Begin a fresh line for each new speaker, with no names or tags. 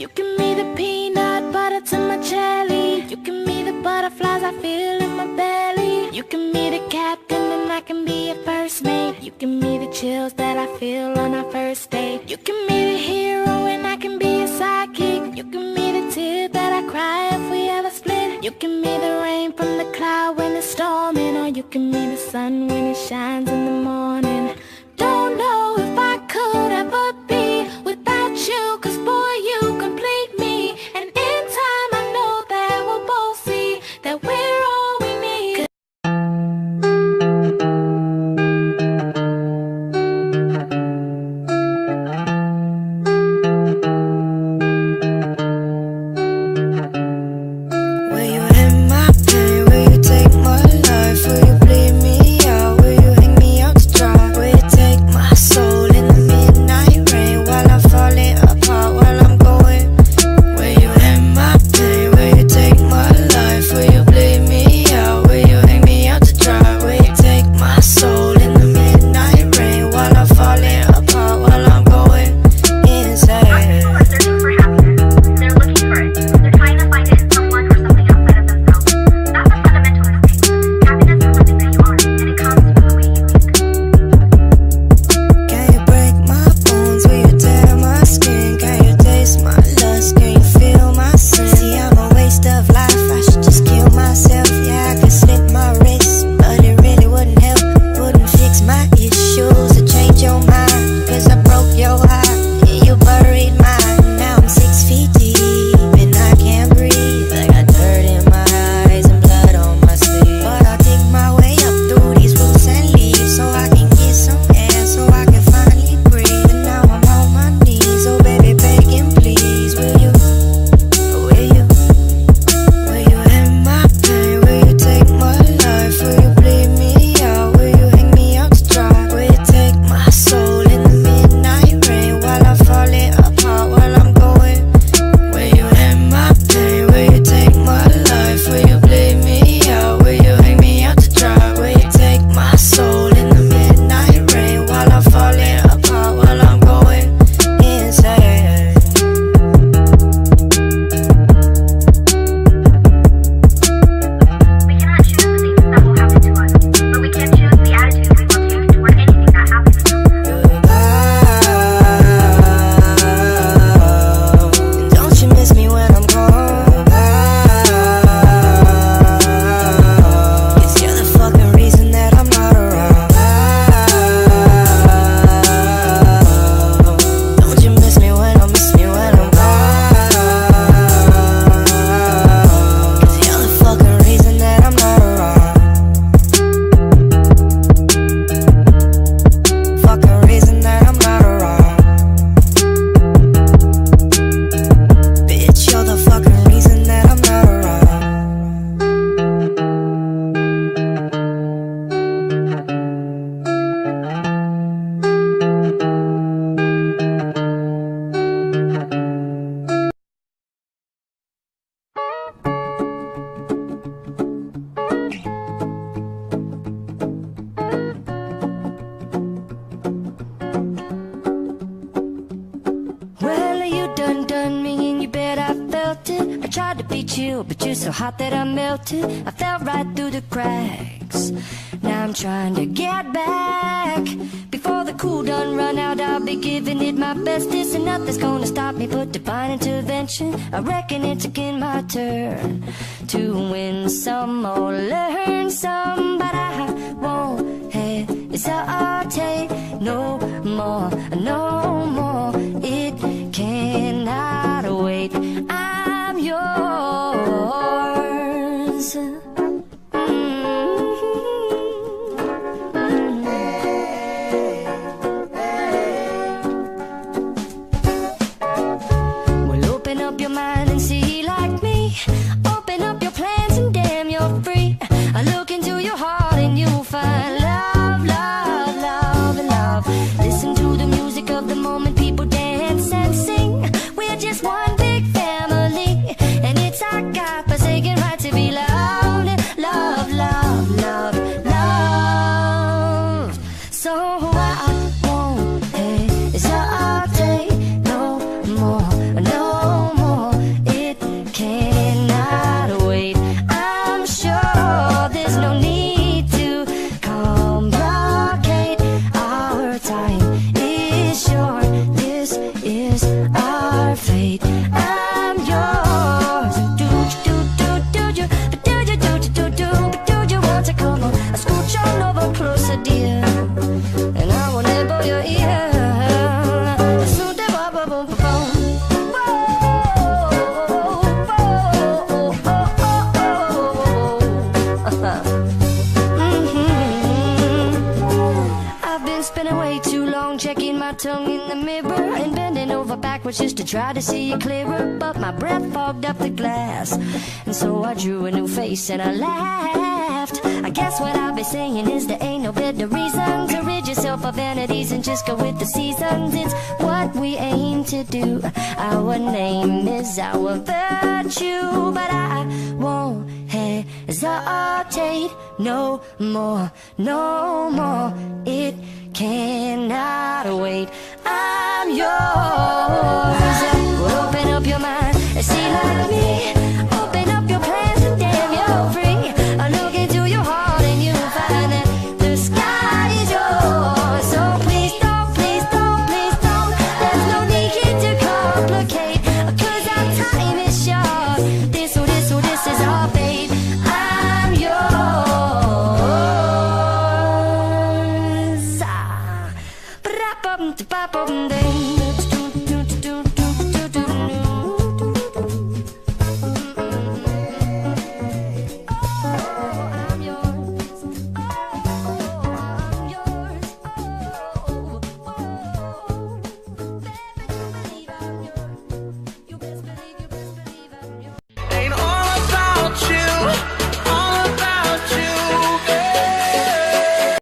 You give me the peanut butter to my jelly. You give me the butterflies I feel in my belly. You give me the captain and I can be a first mate. You give me the chills that I feel on our first date. You give me the hero and I can be a sidekick. You give me the tear that I cry if we ever split. You give me the rain from the cloud when it's storming, or you give me the sun when it shines in the morning. Don't know if I could ever be without you, 'cause boy, you complete me. And in time I know that we'll both see that we're all we need.
Will you end my pain? Will you take my life? Will you bleed me out? Will you hang me out to dry? Will you take my soul in the midnight rain while I'm falling apart, while I'm going? Will you end my pain? Will you take my life? Will you bleed me out? Will you hang me out to dry? Will you take my soul in the midnight rain while I'm falling apart, while I'm going insane?
People are searching for happiness. They're looking for it. They're trying to find it in someone or something outside of themselves. That's a fundamental mistake. Happiness is something that you are, and it comes from the way you think.
Can you break my bones? Will you tear my skin? Can you taste my lust? Can you feel my sin? See, I'm a waste of life. I should just kill myself. Yeah, I could slit my wrist, but it really wouldn't help. Wouldn't fix my issues or change your mind. 'Cause I broke your heart, and you buried mine. Now I'm 6 feet deep and I can't breathe. I got dirt in my eyes and blood on my sleeve. But I'll dig my way up through these roots and leaves so I can get some air, so I can finally breathe. And now I'm on my knees, oh baby, begging please. Will you end my pain? Will you take my life? Will you bleed me out? Will you hang me out to dry? Will you take my soul in the midnight rain while I'm falling apart, while I'm going? Will you end my pain? Will you take my life? Will you bleed me out? Will you hang me out to dry? Will you take my soul in the midnight rain while I'm falling apart, while I'm going insane?
We cannot choose the things that will happen to us, but we can choose the attitude we will take toward anything that happens.
Don't you miss me when I'm gone? Cause you're the fucking reason that I'm not around. Don't you miss me when I'm gone? Cause you're the fucking reason that I'm not around. Fucking reason that I'm not around. Bitch, you're the fucking reason that I'm not around.
Well, you done me and you bet I felt it. I tried to beat you, but you're so hot that I melted. I fell right through the cracks. Now I'm trying to get back. Before the cool done run out, I'll be giving it my bestest. And nothing's gonna stop me but divine intervention. I reckon it's again my turn to win some or learn some. But I won't hesitate no more, no more. It cannot wait. I'm yours. Well, open up your mind and see like me. Open up your plans and damn, you're free. I look into your heart and you'll find love, love, love, and love. Listen to the music of the moment, people dance and sing. We're just one big family, and it's our God-forsaken right to be loved. tongue in the mirror and bending over backwards just to try to see it clearer. But my breath fogged up the glass, and so I drew a new face and I laughed. I guess what I'll be saying is there ain't no better reason to rid yourself of vanities and just go with the seasons. It's what we aim to do. Our name is our virtue, but I won't hesitate no more, no more. It cannot wait. I'm yours.